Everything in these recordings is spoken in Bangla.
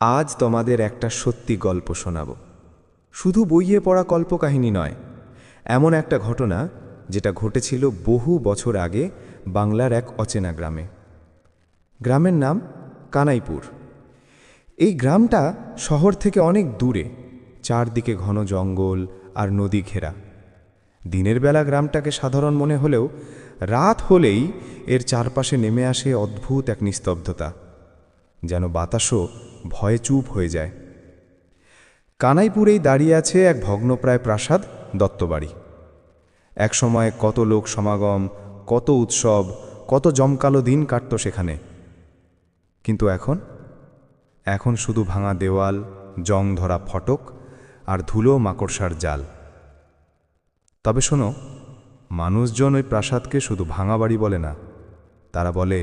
আজ তোমাদের একটা সত্যি গল্প শোনাব। শুধু বইয়ে পড়া কল্পকাহিনী নয়, এমন একটা ঘটনা যেটা ঘটেছিল বহু বছর আগে বাংলার এক অচেনা গ্রামে। গ্রামের নাম কানাইপুর। এই গ্রামটা শহর থেকে অনেক দূরে, চারদিকে ঘন জঙ্গল আর নদী ঘেরা। দিনের বেলা গ্রামটাকে সাধারণ মনে হলেও রাত হলেই এর চারপাশে নেমে আসে অদ্ভুত এক নিস্তব্ধতা, যেন বাতাসও ভয়ে চুপ হয়ে যায়। কানাইপুরেই দাঁড়িয়ে আছে এক ভগ্নপ্রায় প্রাসাদ, দত্তবাড়ি। একসময় কত লোক সমাগম, কত উৎসব, কত জমকালো দিন কাটত সেখানে। কিন্তু এখন শুধু ভাঙা দেওয়াল, জং ধরা ফটক আর ধুলো মাকড়সার জাল। তবে শোনো, মানুষজন ওই প্রাসাদকে শুধু ভাঙা বাড়ি বলে না, তারা বলে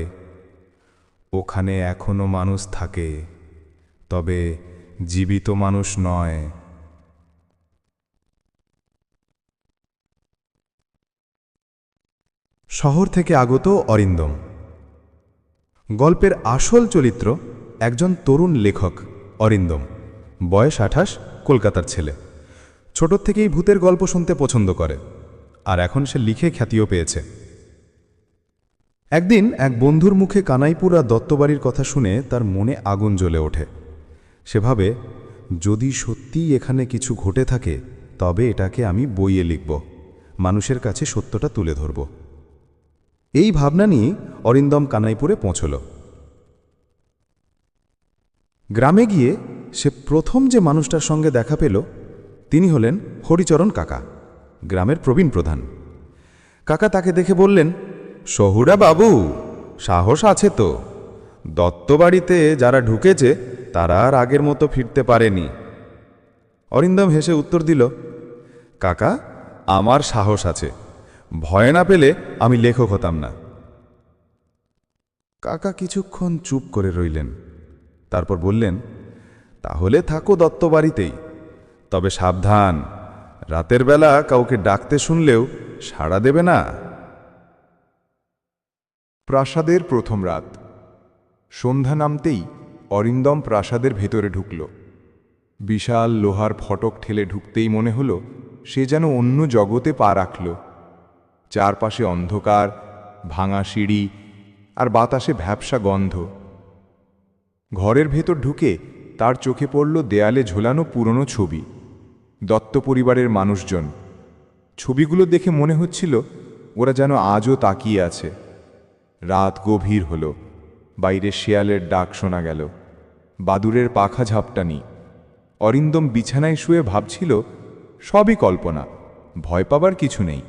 ওখানে এখনো মানুষ থাকে, তবে জীবিত মানুষ নয়। শহর থেকে আগত অরিন্দম। গল্পের আসল চরিত্র একজন তরুণ লেখক অরিন্দম, বয়স 28, কলকাতার ছেলে। ছোট থেকেই ভূতের গল্প শুনতে পছন্দ করে, আর এখন সে লিখে খ্যাতিও পেয়েছে। একদিন এক বন্ধুর মুখে কানাইপুর আর দত্তবাড়ির কথা শুনে তার মনে আগুন জ্বলে ওঠে। সে ভাবে, যদি সত্যিই এখানে কিছু ঘটে থাকে, তবে এটাকে আমি বইয়ে লিখব, মানুষের কাছে সত্যটা তুলে ধরব। এই ভাবনা নিয়ে অরিন্দম কানাইপুরে পৌঁছল। গ্রামে গিয়ে সে প্রথম যে মানুষটার সঙ্গে দেখা পেল, তিনি হলেন হরিচরণ কাকা, গ্রামের প্রবীণ প্রধান। কাকা তাকে দেখে বললেন, সহুরা বাবু, সাহস আছে তো? দত্তবাড়িতে যারা ঢুকেছে তারা আর আগের মতো ফিরতে পারেনি। অরিন্দম হেসে উত্তর দিল, কাকা, আমার সাহস আছে, ভয় না পেলে আমি লেখক হতাম না। কাকা কিছুক্ষণ চুপ করে রইলেন, তারপর বললেন, তাহলে থাকো দত্তবাড়িতেই, তবে সাবধান, রাতের বেলা কাউকে ডাকতে শুনলেও সাড়া দেবে না। প্রাসাদের প্রথম রাত। সন্ধ্যা নামতেই অরিন্দম প্রাসাদের ভেতরে ঢুকল। বিশাল লোহার ফটক ঠেলে ঢুকতেই মনে হলো সে যেন অন্য জগতে পা রাখল। চারপাশে অন্ধকার, ভাঙা সিঁড়ি আর বাতাসে ভ্যাপসা গন্ধ। ঘরের ভেতর ঢুকে তার চোখে পড়ল দেয়ালে ঝোলানো পুরনো ছবি, দত্ত পরিবারের মানুষজন। ছবিগুলো দেখে মনে হচ্ছিল ওরা যেন আজও তাকিয়ে আছে। রাত গভীর হলো, বাইরে শেয়ালের ডাক শোনা গেল, বাদুড়ের পাখা ঝাপটানি। অরিন্দম বিছানায় শুয়ে ভাবছিল, সবই কল্পনা, ভয় পাবার কিছু নেই।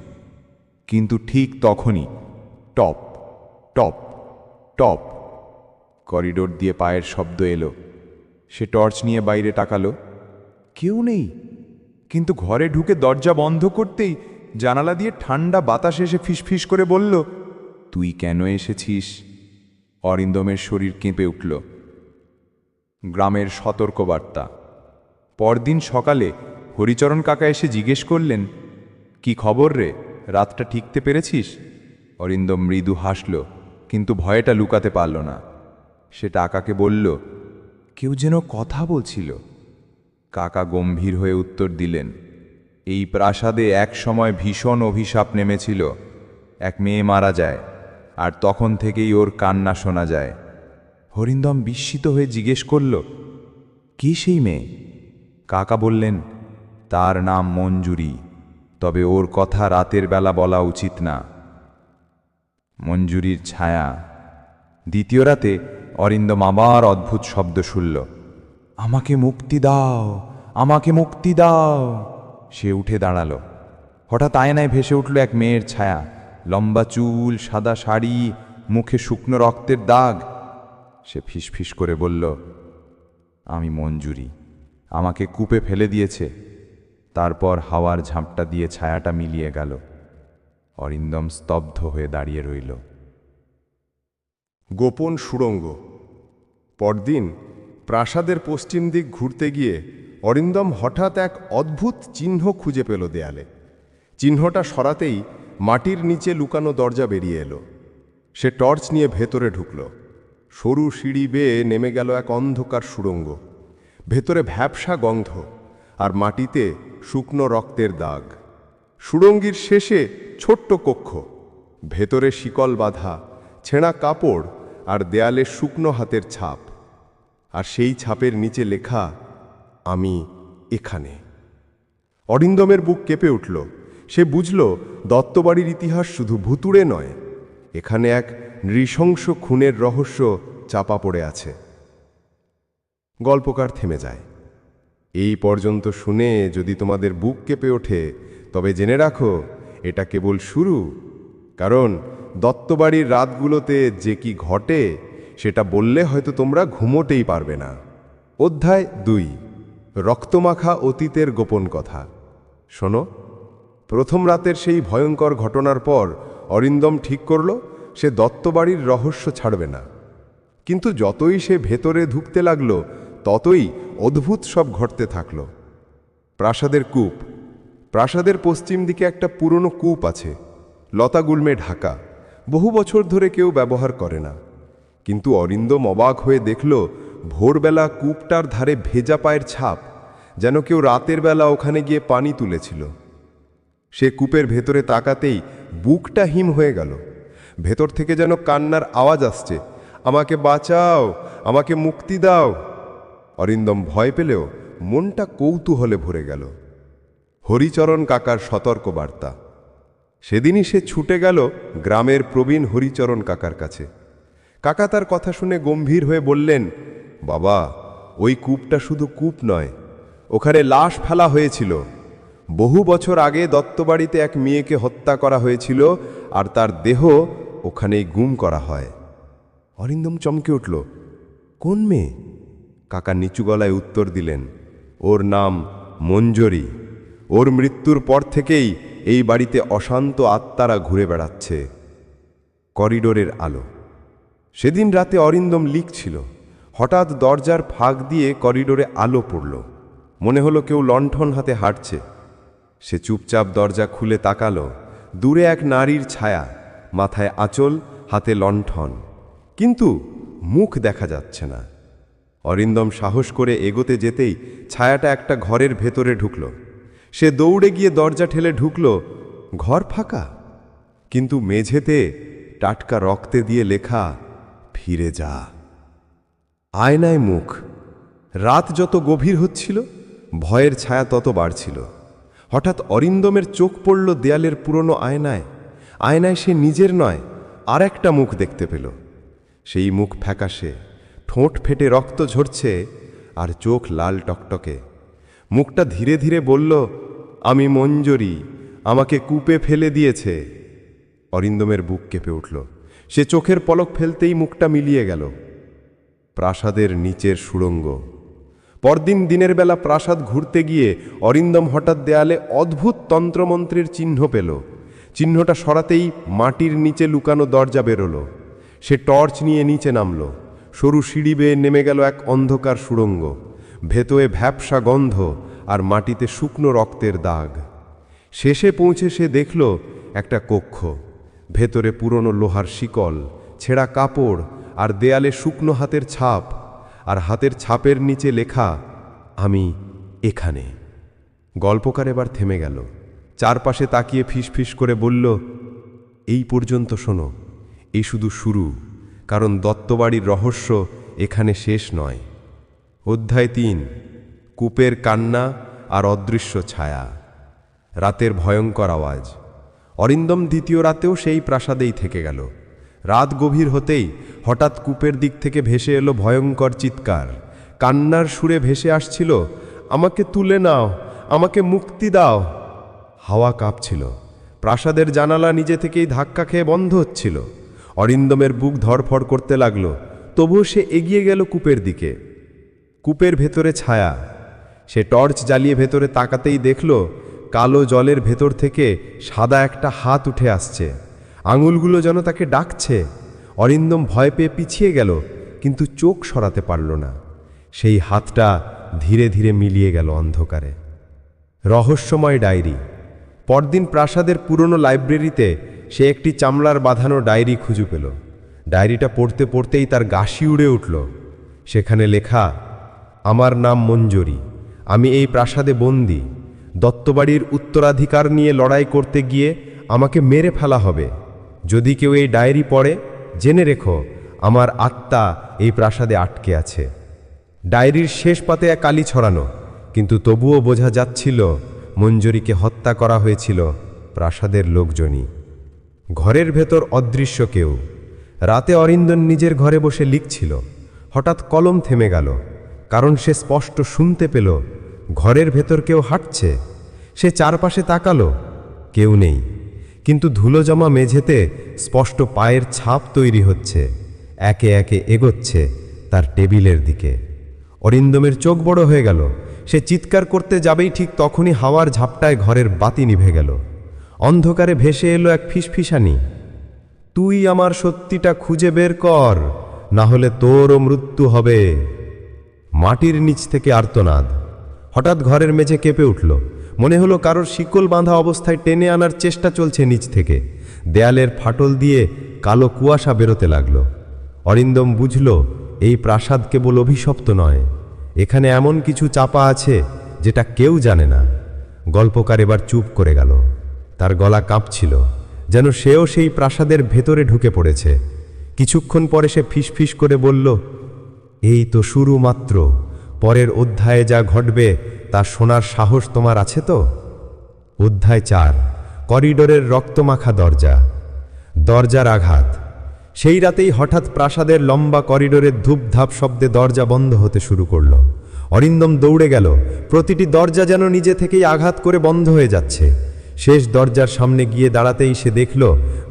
কিন্তু ঠিক তখনই টপ টপ টপ করিডোর দিয়ে পায়ের শব্দ এলো। সে টর্চ নিয়ে বাইরে তাকালো, কেউ নেই। কিন্তু ঘরে ঢুকে দরজা বন্ধ করতেই জানালা দিয়ে ঠান্ডা বাতাস এসে ফিসফিস করে বলল, তুই কেন এসেছিস? অরিন্দমের শরীর কেঁপে উঠল। গ্রামের সতর্কবার্তা। পরদিন সকালে হরিচরণ কাকা এসে জিজ্ঞেস করলেন, কি খবর রে, রাতটা ঠিকতে পেরেছিস? অরিন্দম মৃদু হাসল, কিন্তু ভয়টা লুকাতে পারল না। সে কাকাকে বলল, কেউ যেন কথা বলছিল। কাকা গম্ভীর হয়ে উত্তর দিলেন, এই প্রাসাদে এক সময় ভীষণ অভিশাপ নেমেছিল। এক মেয়ে মারা যায়, আর তখন থেকেই ওর কান্না শোনা যায়। হরিন্দম বিস্মিত হয়ে জিজ্ঞেস করল, কি সেই মেয়ে? কাকা বললেন, তার নাম মঞ্জুরি, তবে ওর কথা রাতের বেলা বলা উচিত না। মঞ্জুরির ছায়া। দ্বিতীয় রাতে অরিন্দম আবার অদ্ভুত শব্দ শুনল, আমাকে মুক্তি দাও, আমাকে মুক্তি দাও। সে উঠে দাঁড়ালো। হঠাৎ আয়নায় ভেসে উঠল এক মেয়ের ছায়া, লম্বা চুল, সাদা শাড়ি, মুখে শুকনো রক্তের দাগ। সে ফিসফিস করে বলল, আমি মঞ্জুরি, আমাকে কূপে ফেলে দিয়েছে। তারপর হাওয়ার ঝাপটা দিয়ে ছায়াটা মিলিয়ে গেল। অরিন্দম স্তব্ধ হয়ে দাঁড়িয়ে রইল। গোপন সুড়ঙ্গ। পরদিন প্রাসাদের পশ্চিম দিক ঘুরতে গিয়ে অরিন্দম হঠাৎ এক অদ্ভুত চিহ্ন খুঁজে পেল দেয়ালে। চিহ্নটা সরাতেই মাটির নিচে লুকানো দরজা বেরিয়ে এলো। সে টর্চ নিয়ে ভেতরে ঢুকল। সরু সিঁড়ি বেয়ে নেমে গেল এক অন্ধকার সুড়ঙ্গ। ভেতরে ভ্যাপসা গন্ধ আর মাটিতে শুকনো রক্তের দাগ। সুড়ঙ্গির শেষে ছোট্ট কক্ষ, ভেতরে শিকল বাঁধা, ছেঁড়া কাপড় আর দেয়ালে শুকনো হাতের ছাপ। আর সেই ছাপের নিচে লেখা, আমি এখানে। অরিন্দমের বুক কেঁপে উঠল। সে বুঝল দত্তবাড়ির ইতিহাস শুধু ভুতুড়ে নয়, এখানে এক নৃশংস খুনের রহস্য চাপা পড়ে আছে। গল্পকার থেমে যায়। এই পর্যন্ত শুনে যদি তোমাদের বুক কেঁপে ওঠে, তবে জেনে রাখো এটা কেবল শুরু। কারণ দত্তবাড়ির রাতগুলোতে যে কি ঘটে সেটা বললে হয়তো তোমরা ঘুমোতেই পারবে না। অধ্যায় 2, রক্তমাখা অতীতের গোপন কথা। শোনো, প্রথম রাতের সেই ভয়ঙ্কর ঘটনার পর অরিন্দম ঠিক করল সে দত্তবাড়ির রহস্য ছাড়বে না। কিন্তু যতই সে ভেতরে ঢুকতে লাগল, ততই অদ্ভুত সব ঘটতে থাকল। প্রাসাদের কূপ। প্রাসাদের পশ্চিম দিকে একটা পুরনো কূপ আছে, লতাগুল্মে ঢাকা। বহু বছর ধরে কেউ ব্যবহার করে না। কিন্তু অরিন্দম অবাক হয়ে দেখল ভোরবেলা কূপটার ধারে ভেজা পায়ের ছাপ, যেন কেউ রাতের বেলা ওখানে গিয়ে পানি তুলেছিল। সে কূপের ভেতরে তাকাতেই বুকটা হিম হয়ে গেল। ভেতর থেকে যেন কান্নার আওয়াজ আসছে, আমাকে বাঁচাও, আমাকে মুক্তি দাও। অরিন্দম ভয় পেলেও মনটা কৌতূহলে ভরে গেল। হরিচরণ কাকার সতর্ক বার্তা। সেদিনই সে ছুটে গেল গ্রামের প্রবীণ হরিচরণ কাকার কাছে। কাকা তার কথা শুনে গম্ভীর হয়ে বললেন, বাবা, ওই কূপটা শুধু কূপ নয়, ওখানে লাশ ফেলা হয়েছিল। বহু বছর আগে দত্তবাড়িতে এক মেয়েকে হত্যা করা হয়েছিল, আর তার দেহ ওখানেই গুম করা হয়। অরিন্দম চমকে উঠল, কোন মেয়ে? কাকা নিচু গলায় উত্তর দিলেন, ওর নাম মঞ্জরি। ওর মৃত্যুর পর থেকেই এই বাড়িতে অশান্ত আত্মারা ঘুরে বেড়াচ্ছে। করিডোরের আলো। সেদিন রাতে অরিন্দম লিখছিল, হঠাৎ দরজার ফাঁক দিয়ে করিডোরে আলো পড়ল। মনে হলো কেউ লণ্ঠন হাতে হাঁটছে। সে চুপচাপ দরজা খুলে তাকালো। দূরে এক নারীর ছায়া, মাথায় আঁচল, হাতে লণ্ঠন, কিন্তু মুখ দেখা যাচ্ছে না। অরিন্দম সাহস করে এগোতে যেতেই ছায়াটা একটা ঘরের ভেতরে ঢুকল। সে দৌড়ে গিয়ে দরজা ঠেলে ঢুকল। ঘর ফাঁকা, কিন্তু মেঝেতে টাটকা রক্তে দিয়ে লেখা, ফিরে যা। আয়নায় মুখ। রাত যত গভীর হচ্ছিল, ভয়ের ছায়া তত বাড়ছিল। হঠাৎ অরিন্দমের চোখ পড়ল দেয়ালের পুরনো আয়নায়। আয়নায় সে নিজের নয়, আর একটা মুখ দেখতে পেল। সেই মুখ ফ্যাকাশে, ঠোঁট ফেটে রক্ত ঝরছে, আর চোখ লাল টকটকে। মুখটা ধীরে ধীরে বলল, আমি মঞ্জরি, আমাকে কূপে ফেলে দিয়েছে। অরিন্দমের বুক কেঁপে উঠল। সে চোখের পলক ফেলতেই মুখটা মিলিয়ে গেল। প্রাসাদের নিচের সুড়ঙ্গ। পরদিন দিনের বেলা প্রাসাদ ঘুরতে গিয়ে অরিন্দম হঠাৎ দেয়ালে অদ্ভুত তন্ত্রমন্ত্রের চিহ্ন পেল। চিহ্নটা সরাতেই মাটির নিচে লুকানো দরজা বেরোল। সে টর্চ নিয়ে নিচে নামল। সরু সিঁড়ি বেয়ে নেমে গেল এক অন্ধকার সুড়ঙ্গ। ভেতরে ভ্যাপসা গন্ধ আর মাটিতে শুকনো রক্তের দাগ। শেষে পৌঁছে সে দেখল একটা কক্ষ। ভেতরে পুরনো লোহার শিকল, ছেঁড়া কাপড় আর দেয়ালে শুকনো হাতের ছাপ। আর হাতের ছাপের নিচে লেখা, আমি এখানে। গল্পকার এবার থেমে গেল। চারপাশে তাকিয়ে ফিসফিস করে বলল, এই পর্যন্ত শোনো, এই শুধু শুরু। কারণ দত্তবাড়ির রহস্য এখানে শেষ নয়। অধ্যায় 3, কূপের কান্না আর অদৃশ্য ছায়া। রাতের ভয়ঙ্কর আওয়াজ। অরিন্দম দ্বিতীয় রাতেও সেই প্রাসাদেই থেকে গেল। রাত গভীর হতেই হঠাৎ কূপের দিক থেকে ভেসে এলো ভয়ঙ্কর চিৎকার। কান্নার সুরে ভেসে আসছিল, আমাকে তুলে নাও, আমাকে মুক্তি দাও। হাওয়া কাঁপছিল। প্রাসাদের জানালা নিজে থেকেই ধাক্কা খেয়ে বন্ধ হচ্ছিল। অরিন্দমের বুক ধড়ফড় করতে লাগলো। তবুও সে এগিয়ে গেল কূপের দিকে। কূপের ভেতরে ছায়া। সে টর্চ জ্বালিয়ে ভেতরে তাকাতেই দেখল কালো জলের ভেতর থেকে সাদা একটা হাত উঠে আসছে। আঙুলগুলো যেন তাকে ডাকছে। অরিন্দম ভয় পেয়ে পিছিয়ে গেল, কিন্তু চোখ সরাতে পারল না। সেই হাতটা ধীরে ধীরে মিলিয়ে গেল অন্ধকারে। রহস্যময় ডায়েরি। পরদিন প্রাসাদের পুরনো লাইব্রেরিতে সে একটি চামড়ার বাঁধানো ডায়েরি খুঁজে পেল। ডায়েরিটা পড়তে পড়তেই তার গা শিউরে উঠল। সেখানে লেখা, আমার নাম মঞ্জরি। আমি এই প্রাসাদে বন্দী। দত্তবাড়ির উত্তরাধিকার নিয়ে লড়াই করতে গিয়ে আমাকে মেরে ফেলা হবে। যদি কেউ এই ডায়েরি পড়ে, জেনে রেখো আমার আত্মা এই প্রাসাদে আটকে আছে। ডায়েরির শেষ পাতে এক কালি ছড়ানো, কিন্তু তবুও বোঝা যাচ্ছিল মঞ্জরিকে হত্যা করা হয়েছিল প্রাসাদের লোকজনই। ঘরের ভেতর অদৃশ্য কেউ। রাতে অরিন্দম নিজের ঘরে বসে লিখছিল। হঠাৎ কলম থেমে গেল, কারণ সে স্পষ্ট শুনতে পেল ঘরের ভেতর কেউ হাঁটছে। সে চারপাশে তাকালো, কেউ নেই, কিন্তু ধুলো জমা মেঝেতে স্পষ্ট পায়ের ছাপ তৈরি হচ্ছে, একে একে এগোচ্ছে তার টেবিলের দিকে। অরিন্দমের চোখ বড় হয়ে গেল। সে চিৎকার করতে যাবেই ঠিক তখনই হাওয়ার ঝাপটায় ঘরের বাতি নিভে গেল। অন্ধকারে ভেসে এলো এক ফিসফিসানি, তুই আমার সত্যিটা খুঁজে বের কর, না হলে তোরও মৃত্যু হবে। মাটির নিচ থেকে আর্তনাদ। হঠাৎ ঘরের মেঝে কেঁপে উঠল। মনে হলো কারোর শিকল বাঁধা অবস্থায় টেনে আনার চেষ্টা চলছে নিচ থেকে। দেয়ালের ফাটল দিয়ে কালো কুয়াশা বেরোতে লাগলো। অরিন্দম বুঝল এই প্রাসাদ কেবল অভিশপ্ত নয়, এখানে এমন কিছু চাপা আছে যেটা কেউ জানে না। গল্পকার এবার চুপ করে গেল। তার গলা কাঁপছিল, যেন সেও সেই প্রাসাদের ভেতরে ঢুকে পড়েছে। কিছুক্ষণ পরে সে ফিসফিস করে বলল, এই তো শুরু মাত্র। পরের অধ্যায়ে যা ঘটবে তা শোনার সাহস তোমার আছে তো? অধ্যায় 4, করিডোরের রক্তমাখা দরজা। দরজার আঘাত। সেই রাতেই হঠাৎ প্রাসাদের লম্বা করিডোরের ধূপধাপ শব্দে দরজা বন্ধ হতে শুরু করল। অরিন্দম দৌড়ে গেল। প্রতিটি দরজা যেন নিজে থেকেই আঘাত করে বন্ধ হয়ে যাচ্ছে। শেষ দরজার সামনে গিয়ে দাঁড়াতেই সে দেখল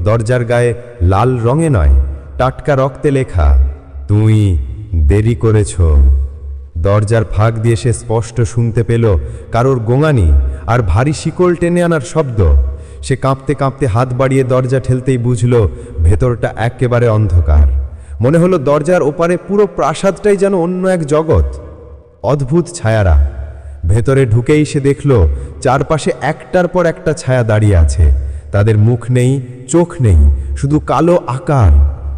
দরজার গায়ে লাল রঙে নয়, টাটকা রক্তে লেখা, তুই দেরি করেছ। দরজার ফাঁক দিয়ে সে স্পষ্ট শুনতে পেল কারোর গোঙানি আর ভারী শিকল টেনে আনার শব্দ। সে কাঁপতে কাঁপতে হাত বাড়িয়ে দরজা ঠেলতেই বুঝল ভেতরটা একেবারে অন্ধকার। মনে হলো দরজার ওপারে পুরো প্রাসাদটাই যেন অন্য এক জগৎ। অদ্ভুত ছায়ারা। ভেতরে ঢুকেই সে দেখল চারপাশে একটার পর একটা ছায়া দাঁড়িয়ে আছে। তাদের মুখ নেই, চোখ নেই, শুধু কালো আকার।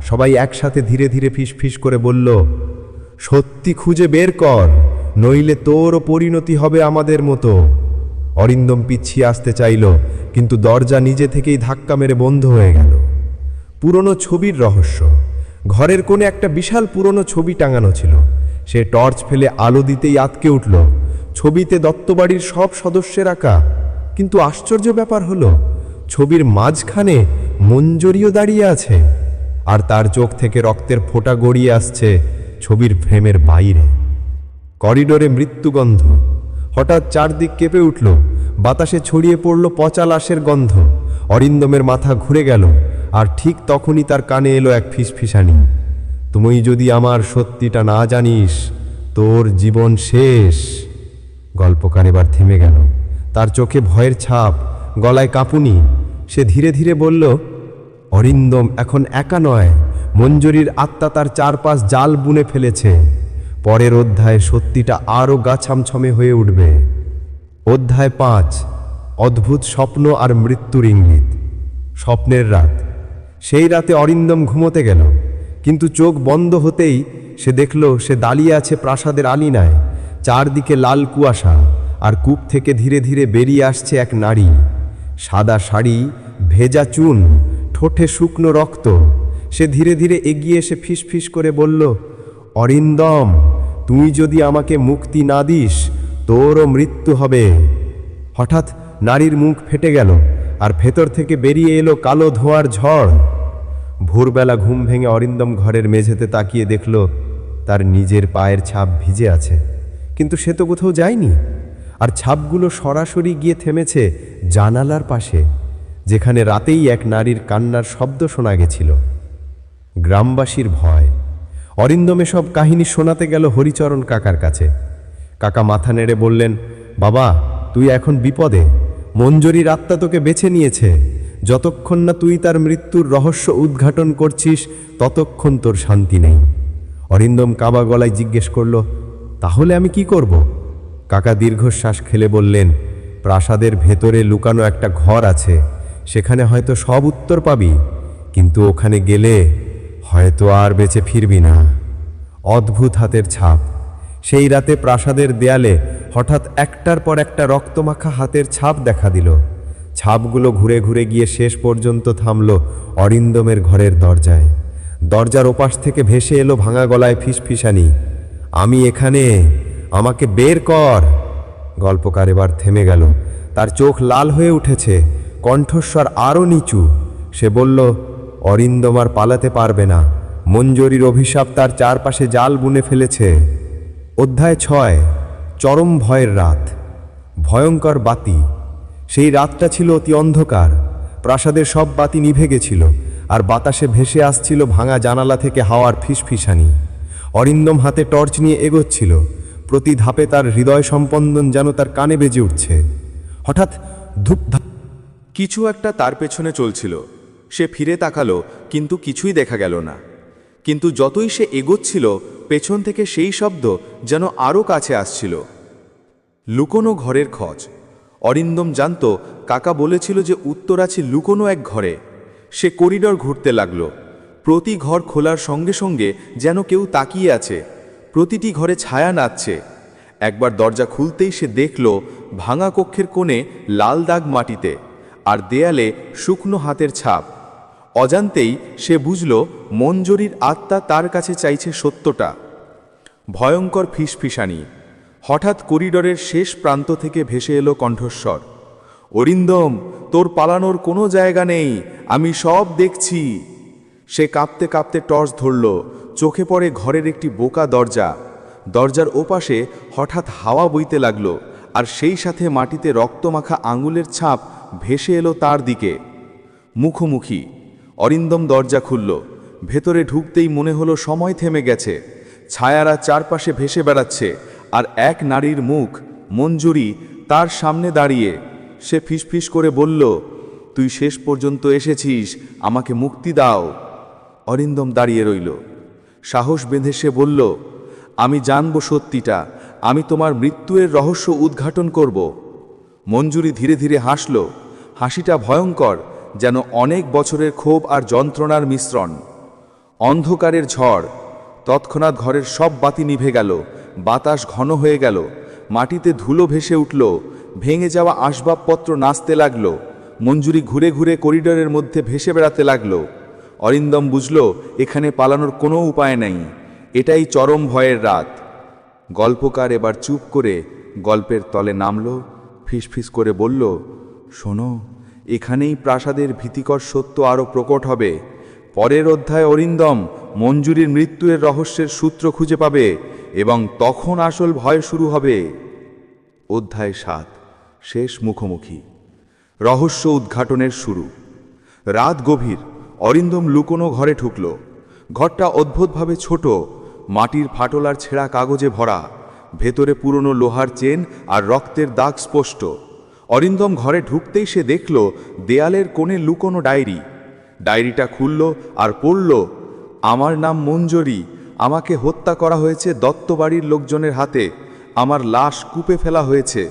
সবাই একসাথে ধীরে ধীরে ফিসফিস করে বলল, সত্যি খুঁজে বের কর, নইলে তোরও পরিণতি হবে আমাদের মতো। অরিন্দম পিছিয়ে আসতে চাইল, কিন্তু দরজা নিজে থেকেই ধাক্কা মেরে বন্ধ হয়ে গেল। পুরনো ছবির রহস্য। ঘরের কোণে একটা বিশাল পুরনো ছবি টাঙানো ছিল। সে টর্চ ফেলে আলো দিতেই আটকে উঠল। ছবিতে দত্তবাড়ির সব সদস্যের আঁকা, কিন্তু আশ্চর্য ব্যাপার হলো ছবির মাঝখানে মঞ্জরিও দাঁড়িয়ে আছে, আর তার চোখ থেকে রক্তের ফোঁটা গড়িয়ে আসছে ছবির ফ্রেমের বাইরে। করিডোরে মৃত্যুগন্ধ। হঠাৎ চারদিক কেঁপে উঠল। বাতাসে ছড়িয়ে পড়ল পচা লাশের গন্ধ। অরিন্দমের মাথা ঘুরে গেল, আর ঠিক তখনই তার কানে এলো এক ফিসফিসানি, তুমি যদি আমার সত্যিটা না জানিস, তোর জীবন শেষ। গল্পকার এবার থেমে গেল। তার চোখে ভয়ের ছাপ, গলায় কাঁপুনি। সে ধীরে ধীরে বলল, অরিন্দম এখন একা নয়, মঞ্জরির আত্মা তার চারপাশ জাল বুনে ফেলেছে। পরের অধ্যায়ে সত্যিটা আরও গা ছমছমে হয়ে উঠবে। অধ্যায় 5, অদ্ভুত স্বপ্ন আর মৃত্যুর ইঙ্গিত। স্বপ্নের রাত। সেই রাতে অরিন্দম ঘুমোতে গেল, কিন্তু চোখ বন্ধ হতেই সে দেখল সে দাঁড়িয়ে আছে প্রাসাদের আলিনায়। চারদিকে লাল কুয়াশা, আর কূপ থেকে ধীরে ধীরে বেরিয়ে আসছে এক নারী। সাদা শাড়ি, ভেজা চুন, ঠোঁটে শুকনো রক্ত। সে ধীরে ধীরে এগিয়ে এসে ফিসফিস করে বলল, অরিন্দম, তুই যদি আমাকে মুক্তি না দিস, তোরও মৃত্যু হবে। হঠাৎ নারীর মুখ ফেটে গেল, আর ভেতর থেকে বেরিয়ে এলো কালো ধোঁয়ার ঝড়। ভোরবেলা ঘুম ভেঙে অরিন্দম ঘরের মেঝেতে তাকিয়ে দেখল তার নিজের পায়ের ছাপ ভিজে আছে, কিন্তু সে তো কোথাও যায়নি। আর ছাপগুলো সরাসরি গিয়ে থেমেছে জানালার পাশে, যেখানে রাতেই এক নারীর কান্নার শব্দ শোনা গেছিল। গ্রামবাসীর ভয়। অরিন্দমে সব কাহিনী শোনাতে গেল হরিচরণ কাকার কাছে। কাকা মাথা নেড়ে বললেন, বাবা, তুই এখন বিপদে। মঞ্জরির আত্মা তোকে বেছে নিয়েছে। যতক্ষণ না তুই তার মৃত্যুর রহস্য উদ্ঘাটন করছিস, ততক্ষণ তোর শান্তি নেই। অরিন্দম কাবা গলায় জিজ্ঞেস করল, তাহলে আমি কি করব? কাকা দীর্ঘশ্বাস ফেলে বললেন, প্রাসাদের ভেতরে লুকানো একটা ঘর আছে, সেখানে হয়তো সব উত্তর পাবি, কিন্তু ওখানে গেলে হয়তো আর বেঁচে ফিরবি না। অদ্ভুত হাতের ছাপ। সেই রাতে প্রাসাদের দেয়ালে হঠাৎ একটার পর একটা রক্তমাখা হাতের ছাপ দেখা দিল। ছাপগুলো ঘুরে ঘুরে গিয়ে শেষ পর্যন্ত থামল অরিন্দমের ঘরের দরজায়। দরজার ওপাশ থেকে ভেসে এলো ভাঙা গলায় ফিসফিসানি, আমি এখানে, আমাকে বের কর। গল্পকার এবার থেমে গেল, তার চোখ লাল হয়ে উঠেছে, কণ্ঠস্বর আরও নিচু। সে বলল, অরিন্দম আর পালাতে পারবে না, মঞ্জরির অভিশাপ তার চারপাশে জাল বুনে ফেলেছে। অধ্যায় 6, চরম ভয়ের রাত। ভয়ঙ্কর বাতি। সেই রাতটা ছিল অতি অন্ধকার। প্রাসাদের সব বাতি নিভে গেছিল, আর বাতাসে ভেসে আসছিল ভাঙা জানালা থেকে হাওয়ার ফিসফিসানি। অরিন্দম হাতে টর্চ নিয়ে এগোচ্ছিল, প্রতি ধাপে তার হৃদয় সম্পন্দন যেন তার কানে বেজে উঠছে। হঠাৎ ধূপধাপ কিছু একটা তার পেছনে চলছিল। সে ফিরে তাকালো, কিন্তু কিছুই দেখা গেল না। কিন্তু যতই সে এগোচ্ছিল, পেছন থেকে সেই শব্দ যেন আরও কাছে আসছিল। লুকোনো ঘরের খোঁজ। অরিন্দম জানত, কাকা বলেছিল যে উত্তর আছে লুকোনো এক ঘরে। সে করিডর ঘুরতে লাগল। প্রতি ঘর খোলার সঙ্গে সঙ্গে যেন কেউ তাকিয়ে আছে, প্রতিটি ঘরে ছায়া নাচছে। একবার দরজা খুলতেই সে দেখল ভাঙা কক্ষের কোণে লাল দাগ মাটিতে, আর দেয়ালে শুকনো হাতের ছাপ। অজান্তেই সে বুঝল মঞ্জরির আত্মা তার কাছে চাইছে সত্যটা। ভয়ঙ্কর ফিসফিসানি। হঠাৎ করিডরের শেষ প্রান্ত থেকে ভেসে এলো কণ্ঠস্বর, অরিন্দম, তোর পালানোর কোনো জায়গা নেই, আমি সব দেখছি। সে কাঁপতে কাঁপতে টর্চ ধরল। চোখে পড়ে ঘরের একটি বোকা দরজা। দরজার ওপাশে হঠাৎ হাওয়া বইতে লাগলো, আর সেই সাথে মাটিতে রক্তমাখা আঙুলের ছাপ ভেসে এলো তার দিকে। মুখোমুখি। অরিন্দম দরজা খুলল। ভেতরে ঢুকতেই মনে হলো সময় থেমে গেছে। ছায়ারা চারপাশে ভেসে বেড়াচ্ছে, আর এক নারীর মুখ, মঞ্জুরি, তার সামনে দাঁড়িয়ে। সে ফিসফিস করে বলল, তুই শেষ পর্যন্ত এসেছিস, আমাকে মুক্তি দাও। অরিন্দম দাঁড়িয়ে রইল। সাহস বেঁধে সে বলল, আমি জানব সত্যিটা, আমি তোমার মৃত্যুর রহস্য উদ্ঘাটন করব। মঞ্জুরি ধীরে ধীরে হাসল। হাসিটা ভয়ঙ্কর, যেন অনেক বছরের ক্ষোভ আর যন্ত্রণার মিশ্রণ। অন্ধকারের ঝড়। তৎক্ষণাৎ ঘরের সব বাতি নিভে গেল। বাতাস ঘন হয়ে গেল। মাটিতে ধুলো ভেসে উঠল। ভেঙে যাওয়া আসবাবপত্র নাচতে লাগল। মঞ্জুরি ঘুরে ঘুরে করিডরের মধ্যে ভেসে বেড়াতে লাগল। অরিন্দম বুঝল, এখানে পালানোর কোনো উপায় নেই। এটাই চরম ভয়ের রাত। গল্পকার এবার চুপ করে গল্পের তলে নামল, ফিসফিস করে বলল, শোনো, এখানেই প্রাসাদের ভীতিকর সত্য আরও প্রকট হবে। পরের অধ্যায় অরিন্দম মঞ্জুরির মৃত্যুর রহস্যের সূত্র খুঁজে পাবে, এবং তখন আসল ভয় শুরু হবে। অধ্যায় 7, শেষ মুখোমুখি। রহস্য উদ্ঘাটনের শুরু। রাত গভীর। অরিন্দম লুকোনো ঘরে ঢুকল। ঘরটা অদ্ভুতভাবে ছোট, মাটির ফাটল আর ছেঁড়া কাগজে ভরা। ভেতরে পুরনো লোহার চেন আর রক্তের দাগ স্পষ্ট। অরিন্দম ঘরে ঢুকতেই সে দেখল দেয়ালের কোণে লুকোনো ডায়েরি। ডায়েরিটা খুলল আর পড়ল, আমার নাম মঞ্জরি, আমাকে হত্যা করা হয়েছে দত্তবাড়ির লোকজনের হাতে, আমার লাশ কূপে ফেলা হয়েছে।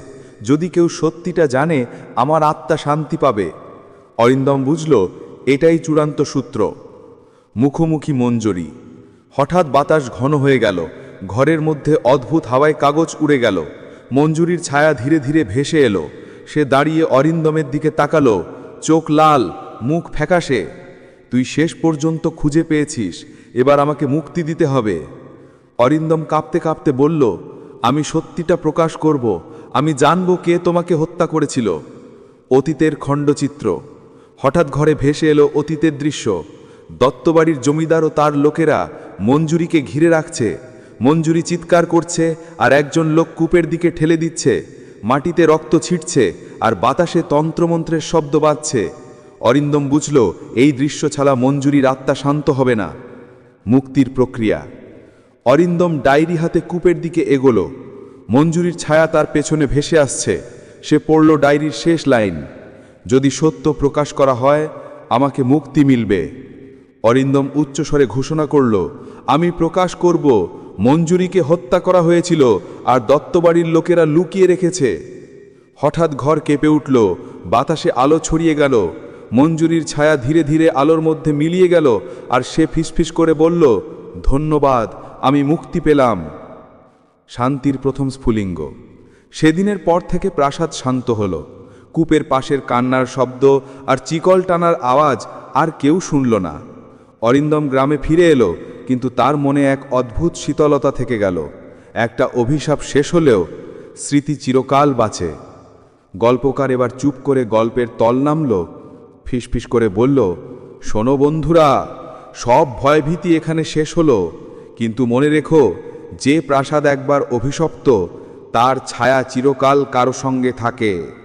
যদি কেউ সত্যিটা জানে, আমার আত্মা শান্তি পাবে। অরিন্দম বুঝল, এটাই চূড়ান্ত সূত্র। মুখোমুখি মঞ্জরি। হঠাৎ বাতাস ঘন হয়ে গেল। ঘরের মধ্যে অদ্ভুত হাওয়ায় কাগজ উড়ে গেল। মঞ্জুরির ছায়া ধীরে ধীরে ভেসে এলো। সে দাঁড়িয়ে অরিন্দমের দিকে তাকালো, চোখ লাল, মুখ ফ্যাকাশে। তুই শেষ পর্যন্ত খুঁজে পেয়েছিস, এবার আমাকে মুক্তি দিতে হবে। অরিন্দম কাঁপতে কাঁপতে বলল, আমি সত্যিটা প্রকাশ করব, আমি জানব কে তোমাকে হত্যা করেছিল। অতীতের খণ্ডচিত্র। হঠাৎ ঘরে ভেসে এলো অতীতের দৃশ্য। দত্তবাড়ির জমিদার ও তার লোকেরা মঞ্জুরিকে ঘিরে রাখছে। মঞ্জুরি চিৎকার করছে, আর একজন লোক কূপের দিকে ঠেলে দিচ্ছে। মাটিতে রক্ত ছিটছে, আর বাতাসে তন্ত্রমন্ত্রের শব্দ বাজছে। অরিন্দম বুঝল, এই দৃশ্য ছাড়া মঞ্জুরির আত্মা শান্ত হবে না। মুক্তির প্রক্রিয়া। অরিন্দম ডায়েরি হাতে কূপের দিকে এগোলো। মঞ্জুরির ছায়া তার পেছনে ভেসে আসছে। সে পড়ল ডায়েরির শেষ লাইন, যদি সত্য প্রকাশ করা হয়, আমাকে মুক্তি মিলবে। অরিন্দম উচ্চস্বরে ঘোষণা করল, আমি প্রকাশ করব, মঞ্জুরিকে হত্যা করা হয়েছিল, আর দত্তবাড়ির লোকেরা লুকিয়ে রেখেছে। হঠাৎ ঘর কেঁপে উঠল। বাতাসে আলো ছড়িয়ে গেল। মঞ্জুরির ছায়া ধীরে ধীরে আলোর মধ্যে মিলিয়ে গেল, আর সে ফিসফিস করে বলল, ধন্যবাদ, আমি মুক্তি পেলাম। শান্তির প্রথম স্ফুলিঙ্গ। সেদিনের পর থেকে প্রাসাদ শান্ত হল। কূপের পাশের কান্নার শব্দ আর চিকল টানার আওয়াজ আর কেউ শুনল না। অরিন্দম গ্রামে ফিরে এলো, কিন্তু তার মনে এক অদ্ভুত শীতলতা থেকে গেল। একটা অভিশাপ শেষ হলেও স্মৃতি চিরকাল বাঁচে। গল্পকার এবার চুপ করে গল্পের তল নামল, ফিসফিস করে বলল, শোনো বন্ধুরা, সব ভয়ভীতি এখানে শেষ হলো, কিন্তু মনে রেখো, যে প্রাসাদ একবার অভিশপ্ত তার ছায়া চিরকাল কারো সঙ্গে থাকে।